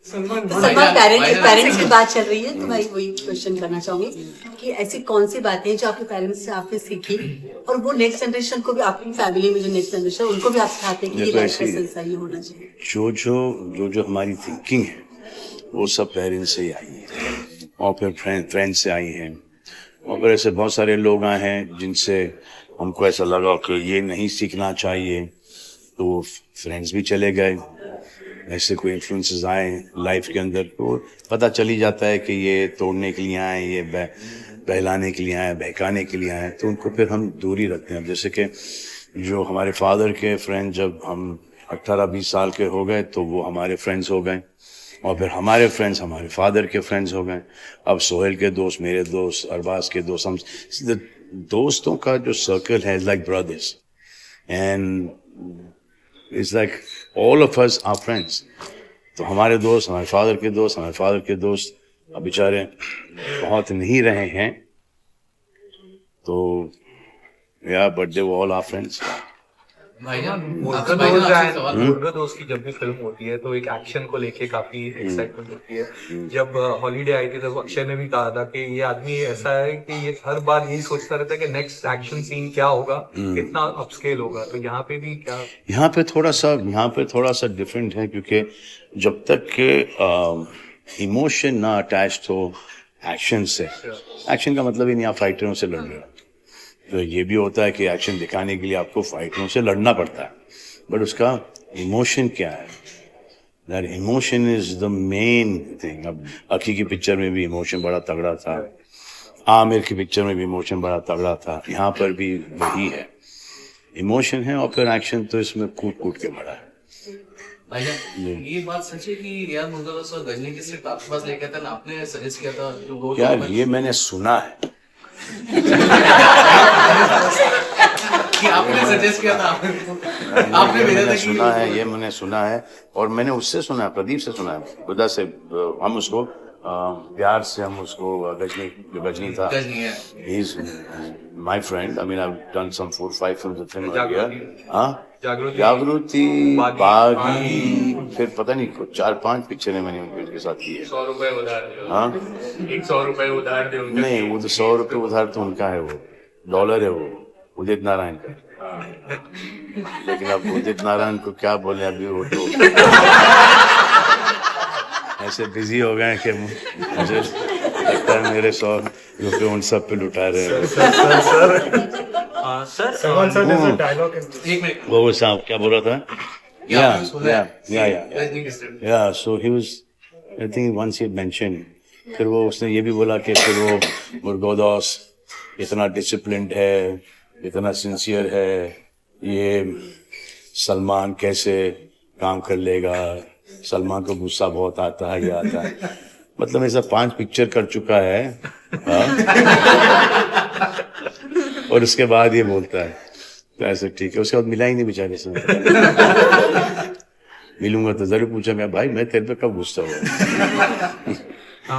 Salman parents की बात चल रही है तो मैं वही क्वेश्चन करना चाहूंगी कि ऐसी कौन सी बातें हैं जो आपके पेरेंट्स से आपने सीखी और वो नेक्स्ट जनरेशन को भी, आपकी फैमिली में जो नेक्स्ट जनरेशन उनको भी आप चाहते हैं कि ये लाइफ का सेंस ये होना चाहिए? जो हमारी थिंकिंग है वो सब पेरेंट्स से ही आई है और फिर फ्रेंड्स से आई है और फिर ऐसे बहुत सारे लोग आए हैं जिनसे हमको ऐसा लगा कि ये नहीं सीखना चाहिए तो फ्रेंड्स भी चले गए। ऐसे कोई इन्फ्लुएंसेस आए लाइफ के अंदर तो पता चल ही जाता है कि ये तोड़ने के लिए आए, ये बहलाने के लिए आए, बहकाने के लिए आए, तो उनको फिर हम दूर ही रखते हैं। जैसे कि जो हमारे फादर के फ्रेंड जब हम 18-20 साल के हो गए तो वो हमारे फ्रेंड्स हो गए और फिर हमारे फ्रेंड्स हमारे फादर के फ्रेंड्स हो गए। अब सोहेल के दोस्त मेरे दोस्त, अरबाज के दोस्त, हम दोस्तों का जो सर्कल है like brothers and it's like all of us are friends. तो हमारे दोस्त, हमारे फादर के दोस्त, हमारे फादर के दोस्त अब बेचारे बहुत नहीं रहे हैं तो या but they all are friends. मुर्गा दोस्त की जब भी फिल्म होती है तो एक एक्शन को लेके काफी एक्साइटमेंट होती है। जब हॉलीडे आई थी तब अक्षय ने भी कहा था कि ये आदमी ऐसा है कि ये हर बार यही सोचता रहता है कि नेक्स्ट एक्शन सीन क्या होगा, कितना अपस्केल होगा। तो यहाँ पे भी क्या, यहाँ पे थोड़ा सा डिफरेंट है क्योंकि जब तक के इमोशन ना अटैच्ड हो एक्शन से, एक्शन का मतलब ही नहीं आप फाइटरों से लड़ रहे हो, तो ये भी होता है कि एक्शन दिखाने के लिए आपको फाइटरों से लड़ना पड़ता है, बट उसका इमोशन क्या है, that emotion is the main thing. अब अकी की पिक्चर में भी इमोशन बड़ा तगड़ा था, आमिर की पिक्चर में भी इमोशन बड़ा तगड़ा था, यहाँ पर भी वही है, इमोशन है और फिर एक्शन तो इसमें कूट कूट के बड़ा है। ये बात सच है कि यार मुर्गा दोस्त और गजनी की स्क्रिप्ट आपके पास लेके था ना, आपने सजेस्ट किया था यार ये मैंने सुना है कि आपने सजेस्ट किया था, आपने भेजा था कि सुना है, ये मैंने सुना है और मैंने उससे सुना है, प्रदीप से सुना है, खुदा से। हम उसको प्यार से हम उसको गजनी था, he is my friend. I mean I have done some 4-5 films with him here. हां, जागृति, बागी, फिर पता नहीं 4-5 पिक्चरें मैंने उनके साथ की है। 100 रुपए उधार दो। हाँ, 100 रुपए उधार दो। नहीं, वो तो 100 रुपए उधार तो उनका है, वो डॉलर है, वो उदित नारायण का। लेकिन अब उदित नारायण को क्या बोले, अभी वो तो ऐसे बिजी हो गए कि मुझे लगता है मेरे 100 रुपए उन सब पे लुटा रहे हैं। सलमान सर जैसा डायलॉग है। एक मिनट, वो साहब क्या बोल रहा था? या so he was, I think once he mention, फिर वो उसने ये भी बोला कि फिर वो मुर्गोदौस इतना डिसिप्लिन्ड है, इतना सिंसियर है, ये सलमान कैसे काम कर लेगा, सलमान को गुस्सा बहुत आता है, ये आता है, मतलब ऐसा 5 पिक्चर कर चुका है। और उसके बाद ये बोलता है तो ऐसे ठीक है। उसके बाद मिला ही नहीं बेचारे से। मिलूंगा तो जरूर पूछूंगा, भाई मैं तेरे पे कब गुस्सा हुआ।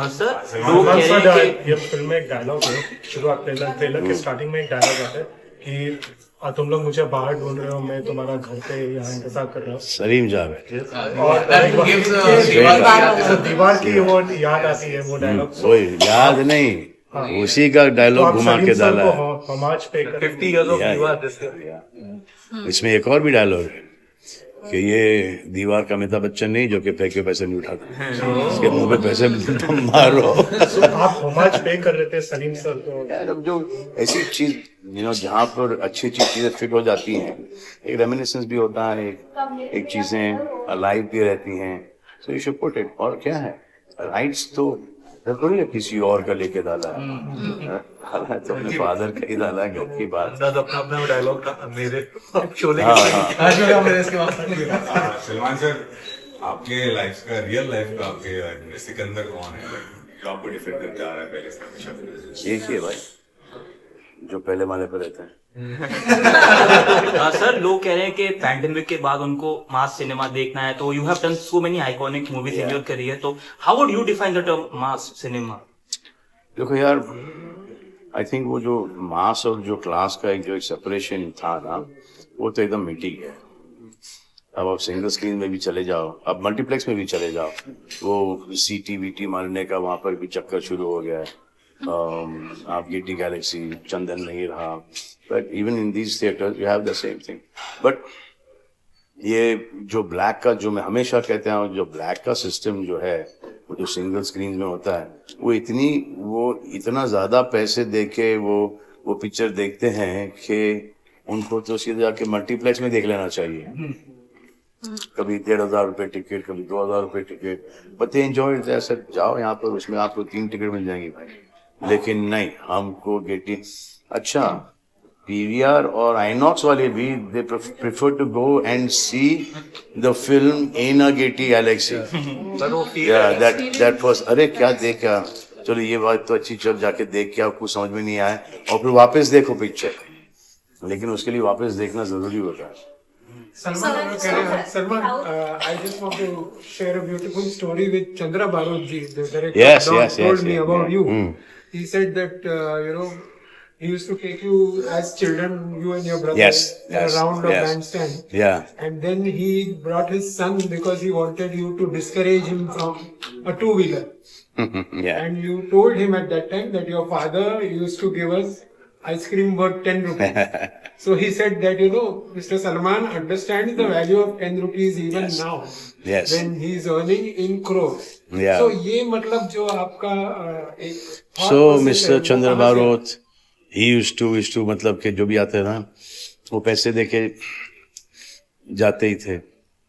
सर सलमान सर ये फिल्म में एक डायलॉग है, शुरुआत ट्रेलर के स्टार्टिंग में एक डायलॉग आता है कि तुम लोग मुझे बाहर ढूंढ रहे हो, मैं तुम्हारा घर पे यहाँ इंतजार कर रहा हूँ। सलीम जावेद और दीवार की वो याद आती है, वो डायलॉग वो याद नहीं, उसी का डायलॉग घुमा के डाला है। होमाज पे 50 इयर्स ऑफ दीवार। इसमें एक और भी डायलॉग है कि ये दीवार का अमिताभ बच्चन नहीं जो कि फेंके पैसे नहीं उठाता, इसके मुंह पे पैसे मारो। आप होमाज पे कर रहे थे सलीम सर को। यार अब जो ऐसी चीज जहाँ पर अच्छी चीजें फिट हो जाती हैं, एक रेमिनिसेंस भी होता है, एक चीजें अलाइव भी रहती हैं, so you should put it. और क्या है, राइट्स तो थोड़ी किसी और का लेके डाला है, तो अपने फादर का ही डाला है, घर की बात। अपना डायलॉग था मेरे शोले सलमान सर, आपके लाइफ का, रियल लाइफ का आपके सिकंदर कौन है जो आपको डिफेंड करके आ रहा है पहले से? एक ही है भाई, जो पहले वाले पे रहते हैं। सर लोग कह रहे हैं कि पैंडेमिक के बाद उनको मास सिनेमा देखना है, तो you have done so many iconic movies in your career, तो how would you define the term mass cinema? देखो यार, आई थिंक वो जो मास और जो क्लास का एक सेपरेशन था ना, वो तो एकदम मिट ही गया। अब आप सिंगल स्क्रीन में भी चले जाओ, अब मल्टीप्लेक्स में भी चले जाओ, वो सीटी मारने का वहां पर भी चक्कर शुरू हो गया है। आप गेटी गैलेक्सी, चंदन नहीं रहा, but even in these theatres you have the same thing. But ये जो ब्लैक का, जो मैं हमेशा कहता हूँ, जो ब्लैक का सिस्टम जो है, वो जो सिंगल स्क्रीन में होता है, वो इतना ज्यादा पैसे दे के वो पिक्चर देखते हैं कि उनको तो सीधे जाके मल्टीप्लेक्स में देख लेना चाहिए। कभी 1,500 रुपए टिकट, कभी 2,000 रुपए ticket, but they enjoy it. ऐसे जाओ यहाँ पर, उसमें आपको 3 टिकट मिल जाएंगी भाई। लेकिन नहीं, हमको गेटी, अच्छा पीवीआर और आइनॉक्स वाले भी, they prefer to go and see the film in a Gaiety Galaxy. That was, अरे क्या देख क्या, चलो ये बात तो अच्छी, चल जाके देख के आपको समझ में नहीं आया और फिर वापस देखो पिक्चर, लेकिन उसके लिए वापस देखना जरूरी होता है। Salman, I just want to share a beautiful story with Chandra Barot ji, the director. Yes, told me about yeah. you. He said that he used to take you as children, you and your brother, around a bandstand. Yeah. And then he brought his son because he wanted you to discourage him from a two-wheeler. Yeah. And you told him at that time that your father used to give us ice cream worth 10 rupees. So he said that, Mr. Salman understands the value of 10 rupees even now. Yes. When he is earning in crores. Yeah. So ये मतलब जो आपका एक So Mr. Chandra Barot, he used to मतलब कि जो भी आते ना, वो पैसे देके जाते ही थे।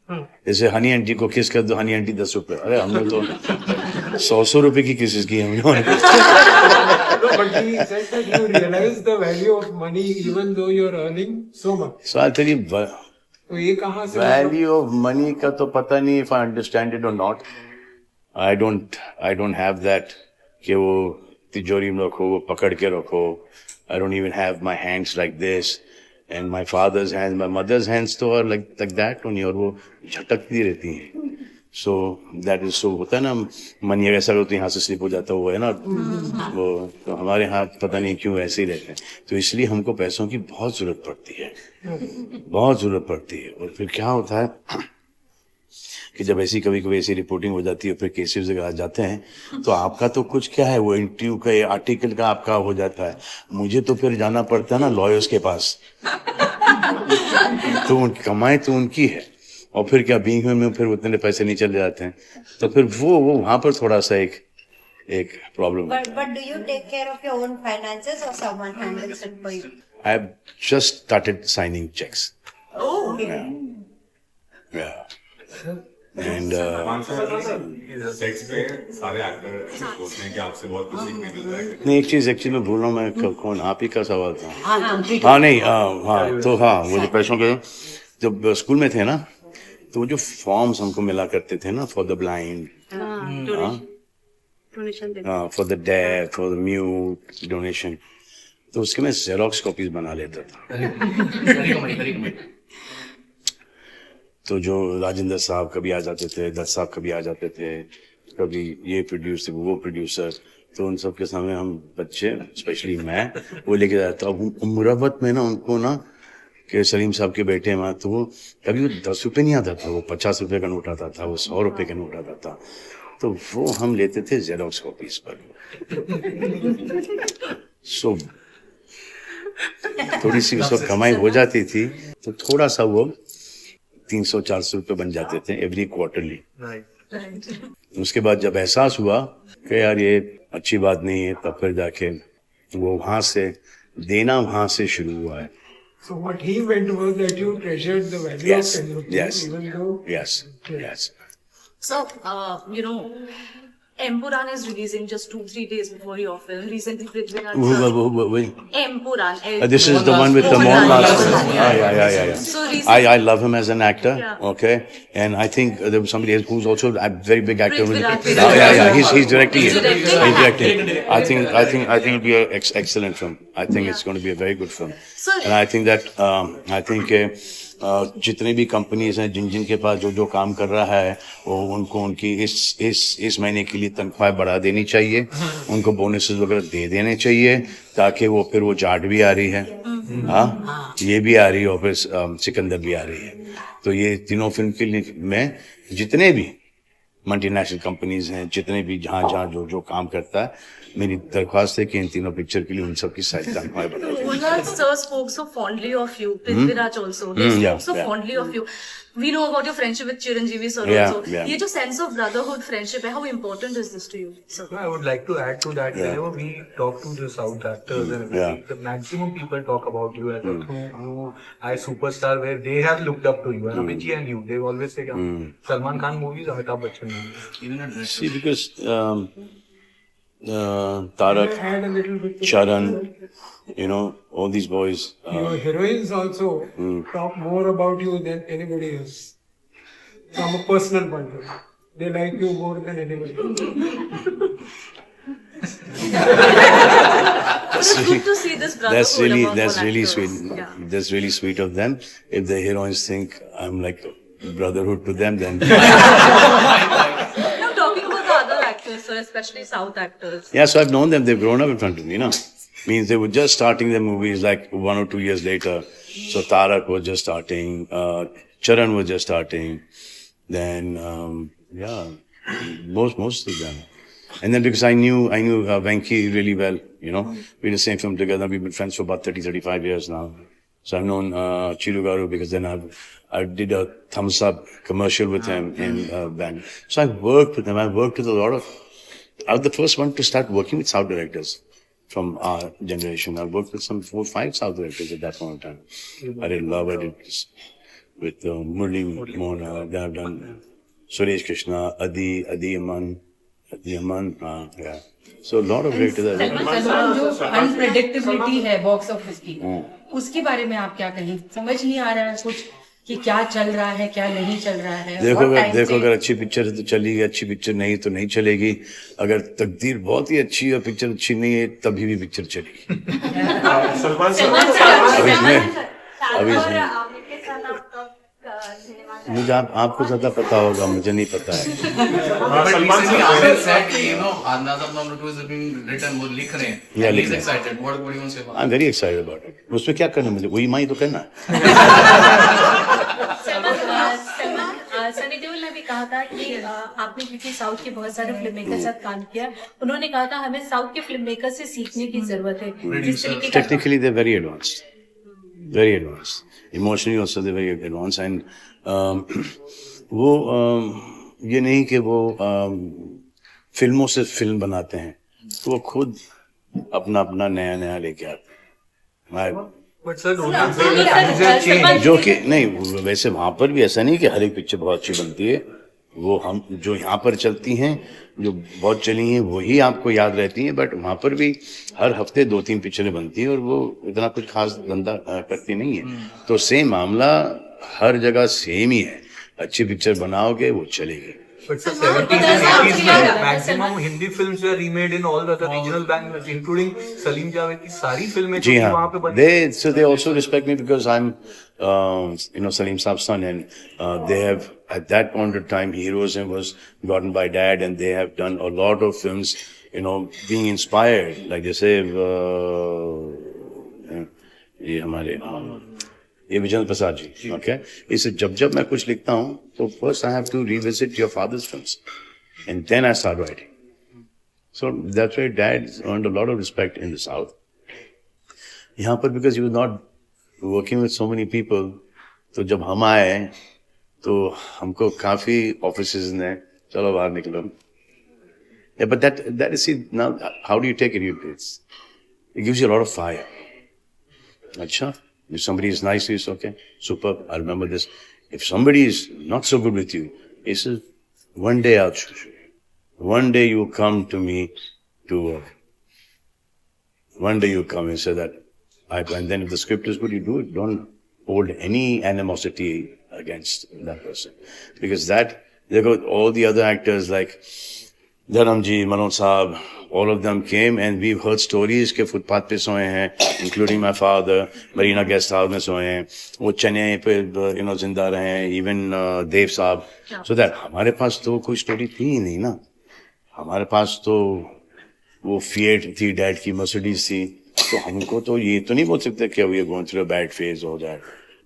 जैसे हनी आंटी को किस कर दो, हनी आंटी 10 रुपए, अरे हमने तो 100 रुपए की किस की हमने। No, but he said that you realize the value of money even though you're earning so much. So I'll tell you, तो ये कहाँ से value of money का तो पता नहीं if I understand it or not. I don't have that कि वो तिजोरी में रखो, वो पकड़ के रखो. I don't even have my hands like this. And my father's hands, my mother's hands तो are like that only, और वो झटकती रहती हैं. So that is so, होता है ना, मनी ऐसा होता है यहाँ से स्लिप हो जाता है, वो है ना, वो तो हमारे हाथ पता नहीं क्यों ऐसे ही रहते हैं। तो इसलिए हमको पैसों की बहुत जरूरत पड़ती है, बहुत जरूरत पड़ती है। और फिर क्या होता है कि जब ऐसी कभी ऐसी रिपोर्टिंग हो जाती है, फिर केसेस वगैरह जाते हैं, तो आपका तो कुछ क्या है, वो इंटरव्यू का आर्टिकल का आपका हो जाता है। मुझे तो फिर जाना पड़ता है ना लॉयर्स के पास, तो कमाई तो उनकी है, और फिर क्या बीइंग में फिर उतने पैसे नहीं चले जाते हैं, तो फिर वो वहां पर थोड़ा सा एक प्रॉब्लम है। But do you take care of your own finances or someone handles it for you? I have just started signing checks. Oh. Yeah. And sets पे सारे एक्टर सोचते हैं कि आपसे बहुत कुछ सीखने मिलता है। नहीं, एक चीज एक्चुअली मैं भूल रहा हूँ, मैं कौन, आप ही का सवाल था। हाँ नहीं, वो जो पैसों के, जब स्कूल में थे ना, तो वो जो फॉर्म्स हमको मिला करते थे ना, for the blind, for the deaf, for the mute, donation, तो उसके मैं जेरोक्स कॉपीज बना लेता था। तो जो राजेंद्र साहब कभी आ जाते थे, दत्त साहब कभी आ जाते थे, कभी ये प्रोड्यूसर वो प्रोड्यूसर, तो उन सब के सामने हम बच्चे, स्पेशली मैं, वो लेके जाता हूँ मुरब्बत में ना, उनको ना कि सलीम साहब के बेटे हैं, तो वो कभी वो 10 रुपये नहीं आता था, वो 50 रुपये का नोट आता था, वो 100 रुपये का नोट आता था, तो वो हम लेते थे जेरोक्स कॉपीज पर। सो थोड़ी सी उस वक्त कमाई हो जाती थी, तो थोड़ा सा वो 300-400 रुपये बन जाते थे एवरी क्वार्टरली। उसके बाद जब एहसास हुआ कि यार ये अच्छी बात नहीं है, तब फिर जाके वो वहां से देना वहां से शुरू हुआ है। So what he meant was that you treasured the value Yes, of 10 rupees, yes, even though yes. So, Empuran is releasing just 2-3 days before your film. Recently, Prithviraj. Empuran. This is the one with the Mohan Master. Yeah. So recently, I love him as an actor. Yeah. Okay, and I think there was somebody else who's also a very big actor. Prithviraj. He's directing it. He's He's directing. I think it'll be an excellent film. I think it's going to be a very good film. So- and I think that जितने भी companies हैं जिन के पास जो काम कर रहा है, वो उनको उनकी इस महीने के लिए तनख्वाह बढ़ा देनी चाहिए, उनको बोनसेस वगैरह दे देने चाहिए, ताकि वो फिर वो जाट भी आ रही है, हाँ, ये भी आ रही है और फिर सिकंदर भी आ रही है। तो ये तीनों फिल्म के लिए मैं जितने भी मल्टीनेशनल कंपनीज हैं, जितने भी जहाँ जो काम करता है, मेरी दरख्वास्त है कि इन तीनों पिक्चर के लिए उन सबकी साइड का Sir spoke so fondly of you. Prithviraj also. They spoke so fondly of you. We know about your friendship with Chiranjeevi sir also. ये जो sense of brotherhood friendship है, how important is this to you, sir? I would like to add to that. Whenever we talk to the South actors and everything, the maximum people talk about you as a who are superstar, where they have looked up to you. And Amit ji and you, they always say, Salman Khan movies, Amitabh Bachchan movies. See, because Tarak, Add a little bit to Charan, all these boys. Your heroines also talk more about you than anybody else. From a personal point of view. They like you more than anybody. It's good to see this brotherhood That's really actors. sweet. Yeah. That's really sweet of them. If the heroines think I'm like brotherhood to them, then I'm talking about the other actors, sir, especially South actors. yeah. So I've known them. They've grown up in front of me. Means they were just starting their movies like 1 or 2 years later. So Tarak was just starting. Charan was just starting. Then most of them. And then because I knew Venki really well, we did the same film together. We've been friends for about 35 years now. So I've known Chiru Garu because then I did a Thumbs Up commercial with him in Bang. So I've worked with him. I've worked with a lot of. I was the first one to start working with South directors from our generation. I worked with some 4 or 5 South directors at that point of time. I did Love. I did with Murli Mohan. Then I've done Suresh Krishna, Adi Aman. Yeah. So a lot of directors. Salman जो unpredictability है box office की, उसके बारे में आप क्या कहें? समझ नहीं आ रहा है कुछ कि क्या चल रहा है, क्या नहीं चल रहा है। देखो अगर अच्छी पिक्चर है तो चलेगी, अच्छी पिक्चर नहीं तो नहीं चलेगी। अगर तकदीर बहुत ही अच्छी है, पिक्चर अच्छी नहीं है, तभी भी पिक्चर चलेगी। अभी मुझे आपको ज्यादा पता होगा, मुझे नहीं पता है। I am very excited about it. उसमें क्या करना मुझे, वही माई तो करना। सनी देओल ने भी कहा था कि आपने क्योंकि साउथ के बहुत सारे फिल्म मेकर के साथ काम किया, उन्होंने कहा था हमें साउथ के फिल्म मेकर से सीखने की जरूरत है। जिस तरीके का technically they very advanced, emotionally also they very advance. And वो ये नहीं कि वो फिल्मों से फिल्म बनाते हैं, तो वो खुद अपना नया लेके आते हैं। जो कि नहीं, वैसे वहां पर भी ऐसा नहीं कि हर एक पिक्चर बहुत अच्छी बनती है। वो हम जो यहाँ पर चलती हैं, जो बहुत चली हैं, वही आपको याद रहती हैं। बट वहां पर भी हर हफ्ते 2-3 पिक्चरें बनती हैं और वो इतना कुछ खास धंधा करती नहीं है। तो सेम मामला हर जगह सेम ही है। अच्छी पिक्चर बनाओगे वो चलेगी। But sir, 70s and 80s में maximum Hindi films were remade in all the other regional languages, including Salim Javed की सारी फिल्में जो वहाँ पे बनी। They also respect me because I'm, Salim Saab's son, and they have at that point of time Heroism was gotten by Dad, and they have done a lot of films, being inspired, like they say, ये हमारे ये Vijendra Prasad ji, okay. इसे जब मैं कुछ लिखता हूँ तो first I have to revisit your father's films and then I start writing. So that's why dad earned a lot of respect in the south. यहाँ पर because he was not working with so many people, तो जब हम आए तो हमको काफी offices ने चलो बाहर निकलो। But that is now how do you take it gives you a lot of fire. अच्छा, if somebody is nice to you, it's okay, super. I remember this. If somebody is not so good with you, he says, one day I'll show you. One day you come to me to work. One day you come and say that, and then if the script is good, you do it. Don't hold any animosity against that person. Because they got all the other actors like Dharamji, Manoj Saab, all of them came and we've heard stories के footpath पे सोए हैं, including my father, Marina guest house में सोए हैं, वो चेन्नई पे जिंदा रहे हैं, even देव साहब। So that हमारे पास तो कोई स्टोरी थी ही नहीं ना। हमारे पास तो वो फिएट थी, डैड की मर्सिडीज थी, तो हमको तो ये तो नहीं बोल सकते कि we are going through a bad phase और that,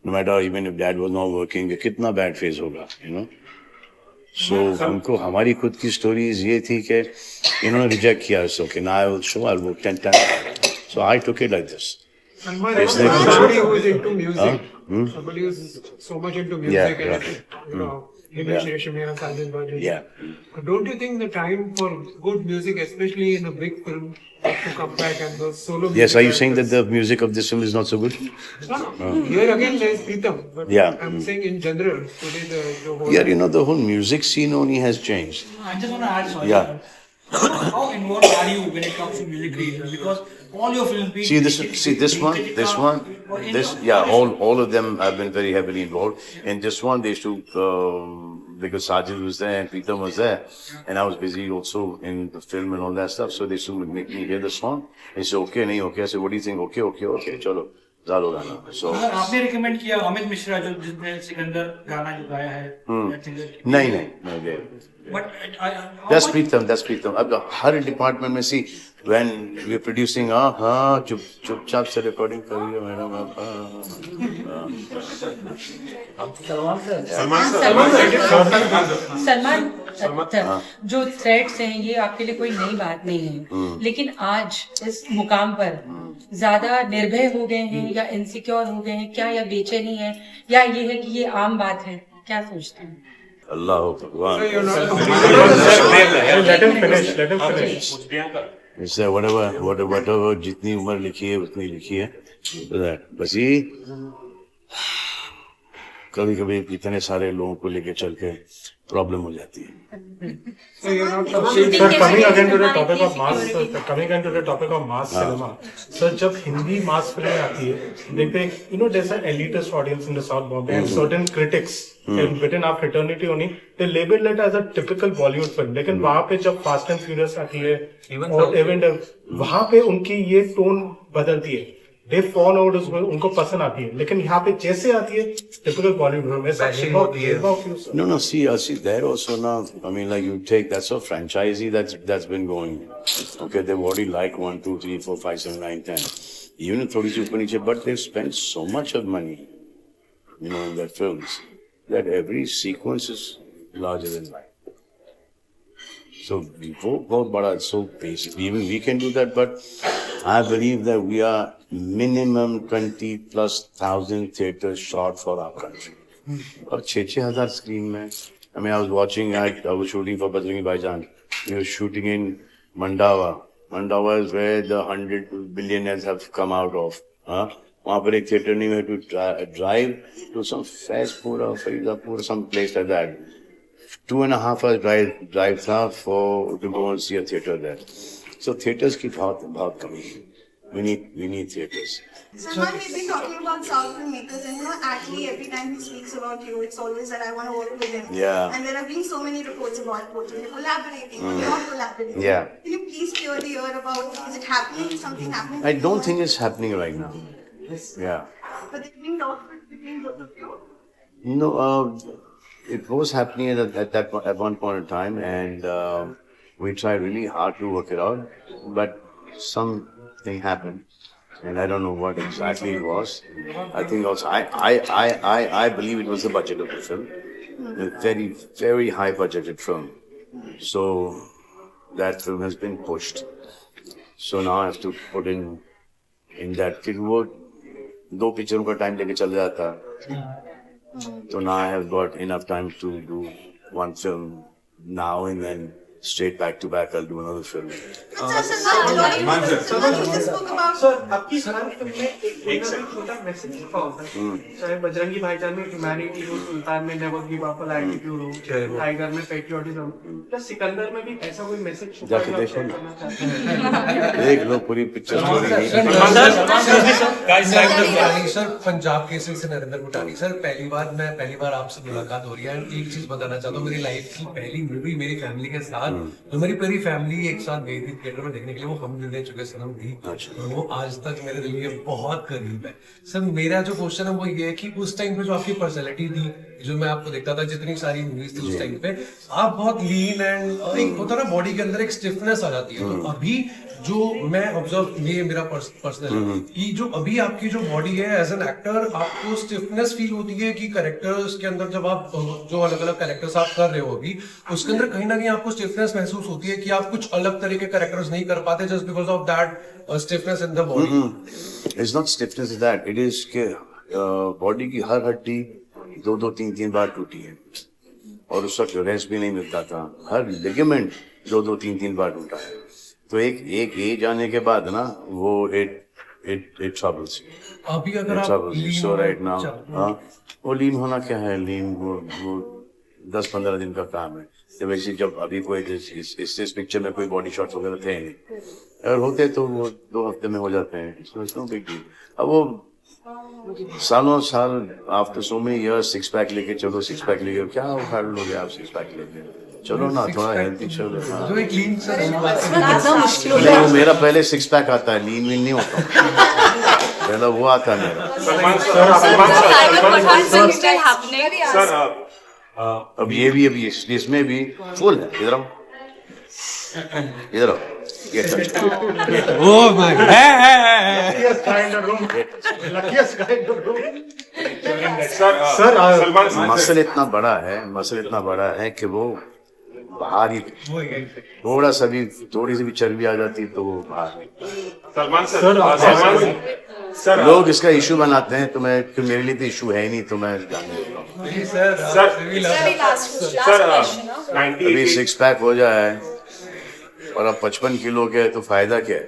no matter even if dad was not working, कितना बैड फेज होगा, यू नो। सो हमको हमारी खुद की स्टोरीज ये थी कि इन्होंने रिजेक्ट किया उसको कि ना I will show, I will work 10 so I took it like this. Somebody who is into music, somebody who is so much into music, and you know, Himesh Reshammiya, Sajid Baji. Yeah. Don't you think the time for good music, especially in a big film, to come back and those solo? Yes, are you saying that the music of this film is not so good? No. Here again there is Pritam, but Yeah. I'm saying in general today the whole. Yeah, you know, the whole music scene only has changed. I just want to add, sorry. Yeah. How involved are you when it comes to music creation? Because all your films, See this one, all of them have been very heavily involved. And this one, they used to, because Sajid was there and Pritam was there, and I was busy also in the film and all that stuff. So they used to make me hear the song and say, okay, nahi, okay. I said, what do you think? Okay, chalo, zalo gana. So. अगर आपने recommend किया अमित मिश्रा जो जिसने सिकंदर गाना जो गाया है, नहीं, but that's Pritam. अब हर डिपार्टमेंट में see when we are producing, चुपचाप से रिकॉर्डिंग करिए मैडम सलमान, जो थ्रेट्स हैं ये आपके लिए कोई नई बात नहीं है, लेकिन आज इस मुकाम पर ज्यादा निर्भय हो गए हैं या इनसिक्योर हो गए हैं क्या, या बेचैनी है, या ये है कि ये आम बात है, क्या सोचते हैं? अल्लाह भगवान, whatever जितनी उम्र लिखी है उतनी लिखी है, बस ये कभी कभी इतने सारे लोगों को लेके चल के प्रॉब्लम हो जाती है। Coming again to the topic of mass cinema, sir, जब हिंदी mass film आती है, देखते हैं, you know, there's an elitist audience in the South Bombay and certain critics and within our fraternity only, they label it as a typical Bollywood film. लेकिन वहाँ पे जब Fast and Furious आती है, और even वहाँ पे उनकी ये टोन बदलती है, they fall out, उनको पसंद आती है, लेकिन यहाँ पे जैसे आती है typical Bollywood में No, see, there also now, I mean, like you take, that's a franchisee that's been going. Okay, they've already like 1, 2, 3, 4, 5, 7, 9, 10. Even थोड़ी सी ऊपर नीचे, but they've spent so much of money, you know, in their films, that every sequence is larger than life. So बहुत बड़ा, so basic. Even we can do that, but I believe that we are minimum 20,000+ theaters short for our country. और 6,000 screen में, I mean, I was watching, I was shooting for Bajrangi Bhaijaan. We were shooting in Mandawa. Mandawa is where the 100 billionaires have come out of. वहाँ पर एक theater नहीं, we had to drive to some Faizpura, Faridapur, some place like that. 2.5 hours drive था to go and see a theater there. So theaters की बहुत कमी है. We need theaters. Salman, we've been talking about South filmmakers, and actually every time he speaks about you, it's always that I want to work with him. Yeah. And there have been so many reports about both of you collaborating or not collaborating. Yeah. Can you please clearly hear about, is it happening, something happening? I don't think it's happening right now. Yeah. But there's been talks between both of you? No, it was happening at one point in time, and we tried really hard to work it out, but something happened, and I don't know what exactly it was. I think also I believe it was the budget of the film, a very, very high budgeted film. So that film has been pushed. So now I have to put in that. फिर वो 2 पिक्चरों का time लेके चल जाता. So now I have got enough time to do one film now, and then straight back to back I'll do another film. Sir, आपकी हर film में एक छोटा मैसेज छुपा होता है. चाहे बजरंगी भाईजान में ह्यूमैनिटी हो, सुल्तान में नेवर गिव अप एटीट्यूड हो, टाइगर में पेट्रियोटिज्म, तो सिकंदर में भी ऐसा कोई मैसेज छुपा है जो आप करना चाहते हैं? देख लो पूरी पिक्चर सर, पंजाब केसरी से नरेंद्र भूटानी सर, पहली बार आपसे मुलाकात हो रही है. एक चीज बताना चाहता हूँ, मेरी लाइफ की पहली मूवी मेरी फैमिली के साथ, तो मेरी पूरी फैमिली एक साथ गई थी थिएटर में देखने के लिए, वो हम मिल दे चुके सनम थी, वो आज तक मेरे दिल के बहुत करीब है. सर, मेरा जो क्वेश्चन है वो ये है कि उस टाइम पे जो आपकी पर्सनैलिटी थी, जो मैं आपको देखता था, जितनी सारी मूवीज थी उस टाइम पे, आप बहुत लीन एंड एक होता ना बॉडी के अंदर एक स्टिफनेस आ जाती है। तो अभी जो मैं ऑब्जर्व, ये मेरा पर्सनल है कि जो अभी आपकी जो बॉडी है एज एन एक्टर, आपको स्टिफनेस फील होती है कि कैरेक्टर्स के अंदर जब आप जो अलग अलग कैरेक्टर्स आप कर रहे हो अभी, उसके अंदर कहीं ना कहीं आपको स्टिफनेस महसूस होती है कि आप कुछ अलग तरह के कैरेक्टर्स नहीं कर पाते just because of that stiffness in the body? It's not stiffness is that, it is के बॉडी की हर हड्डी 2-3 बार टूटी है और उस वक्त रेस्ट भी नहीं मिलता था। हर लिगामेंट 2-3 बार टूटा है। तो एक एज आने के बाद ना वो इट ट्रबल्स। अभी अगर आप सो राइट नाउ, हाँ, वो लीन होना क्या है, लीन वो 10-15 दिन का काम है। जब ऐसी जब अभी कोई इस पिक्चर में कोई बॉडी शॉट्स वगैरह थे नहीं, अगर होते तो वो 2 हफ्ते में हो जाते हैं। No big deal. अब वो सालों साल after so many years 6 pack लेके चलो, 6 पैक लेके क्या उखाड़ लोगे आप 6 पैक लेके? चलो ना, थोड़ा हेल्थी चलो। जो एक लीन सर नहीं, मेरा पहले 6 पैक आता है, लीन वीन नहीं होता। पहला वो आता है मेरा। अब ये भी अभी इसमें भी फुल है। इधर आओ, इधर आओ। मसल इतना बड़ा है कि वो बाहर ही थोड़ा सा भी, थोड़ी सी भी चर्बी आ जाती तो वो बाहर। सर लोग इसका इशू बनाते हैं, तो मैं, मेरे लिए तो इशू है ही नहीं, तो मैं जाने देता हूँ। अभी 6 पैक हो जाए और अब 55 किलो के, तो फायदा क्या है?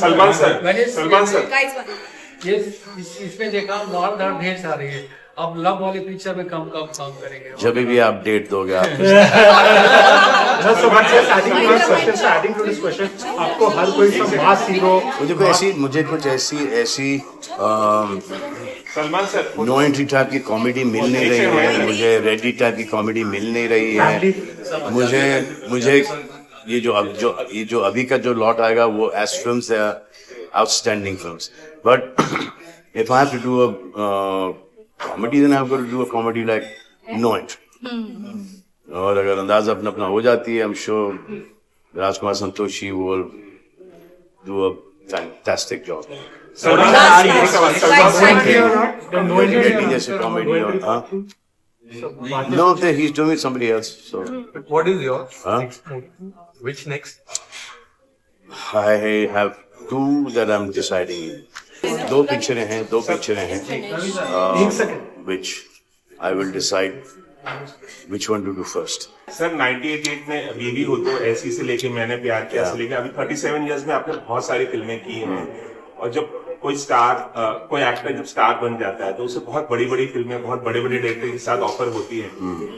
सलमान सर ये इसमें देखा मार ढेर सारी है। अब लव वाली पिक्चर में कम काम करेंगे। जब भी आप डेट दोगे आप। आपको हर कोई मास हीरो, मुझे कुछ ऐसी सलमान सर नो एंट्री टाइप की कॉमेडी मिल नहीं रही है, मुझे रेडी टाइप की कॉमेडी मिल नहीं रही है। मुझे ये जो अभी का जो लॉट आएगा वो एस फिल्म्स है, outstanding films. But if I have to do a comedy, then I've got to do a comedy like No Entry. और अगर अंदाज़ा अपना हो जाती है, I'm sure Rajkumar Santoshi will do a fantastic job. जैसे comedy और no, he's doing with somebody else. So what is your next movie? Which next? I have 2 that I'm deciding. 2 पिक्चरें हैं, which I will decide which one to do first. Sir 98 में baby हो तो ऐसी से लेके मैंने प्यार किया से लेके अभी 37 इयर्स में आपने बहुत सारी फिल्में की हैं। और जब कोई एक्टर जब स्टार बन जाता है तो उसे बहुत बड़ी फिल्में, बहुत बड़े डायरेक्टर के साथ ऑफर होती है।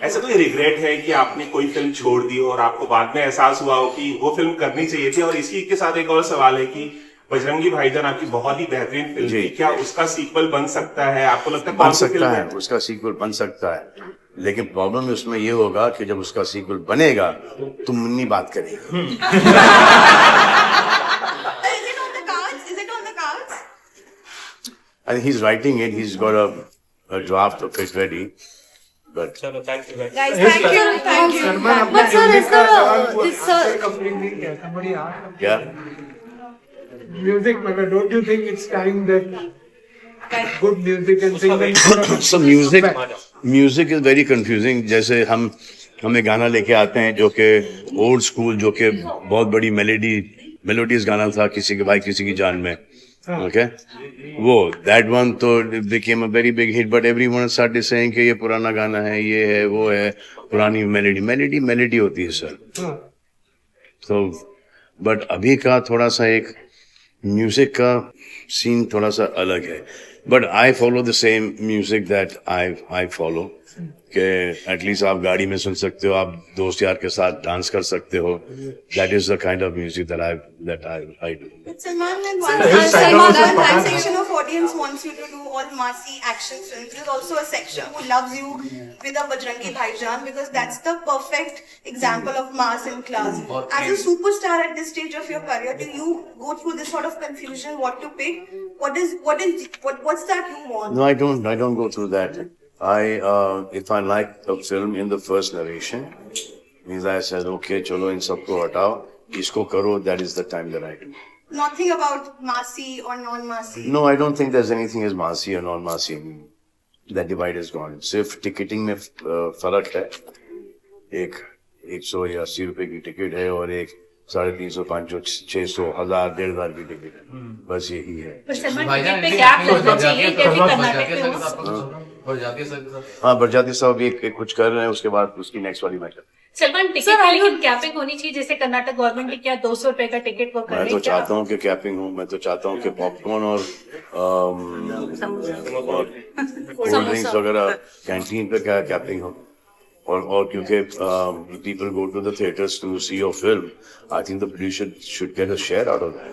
ऐसा कोई रिग्रेट है कि आपने कोई फिल्म छोड़ दी और आपको बाद में एहसास हुआ हो कि वो फिल्म करनी चाहिए थी? और इसी के साथ एक और सवाल है कि बजरंगी भाईजान आपकी बहुत ही बेहतरीन फिल्म है, क्या उसका सीक्वल बन सकता है? आपको लगता है बन सकता है, उसका सीक्वल बन सकता है, लेकिन प्रॉब्लम उसमें ये होगा कि जब उसका सीक्वल बनेगा तो मुन्नी बात करेगी। I think he's writing it. He's got a draft of it ready. But चलो, thank you guys. Thank you. But sir, is somebody asked? Yeah. Music, but don't you think it's time that good music and singing? So music is very confusing. जैसे हमें गाना लेके आते हैं जो कि old school, जो कि बहुत बड़ी मेलोडियस गाना था, किसी के भाई किसी की जान में, okay? वो that one तो became a very big hit, but everyone started saying कि ये पुराना गाना है, ये है, वो है, पुरानी मेलोडी होती है सर। तो बट अभी का थोड़ा सा एक म्यूजिक का सीन थोड़ा सा अलग है, but I follow the same music that I follow, कि एटलीस्ट आप गाड़ी में सुन सकते हो, आप दोस्त यार के साथ डांस कर सकते हो। That is the kind of music that I do. Salman and one section of audience wants you to do all massy action films. There's also a section who loves you with a Bajrangi Bhaijaan, because that's the perfect example of mass and class. As a superstar at this stage of your career, do you go through this sort of confusion what to pick? What's what's that you want? No, I don't go through that. If I like a film in the first narration, means I said, okay, chalo in sabko hatao, isko karo, that is the time that I do. Nothing about Masi or non-Masi. No, I don't think there's anything as Masi or non-Masi. That divide is gone. सिर्फ ticketing में फर्क है. एक 100 या 80 रुपए की ticket है और एक 350, 500, 600, 1000, 1500 की टिकट है. बस यही है. हाँ, बरजाती साहब एक कुछ कर रहे हैं, उसके बाद उसकी नेक्स्ट वाली मैटर. सलमान टिकट है लेकिन कैपिंग होनी चाहिए, जैसे कर्नाटक गवर्नमेंट ने क्या 200 रुपए का टिकट वो कर मैं तो चाहता हूँ कि कैपिंग हो. मैं तो चाहता हूँ कि पॉपकॉर्न और कोल्ड ड्रिंक्स वगैरह कैंटीन पे क्या कैपिंग हो. और क्योंकि people go to the theatres to see your film, I think the producer should get a share out of that.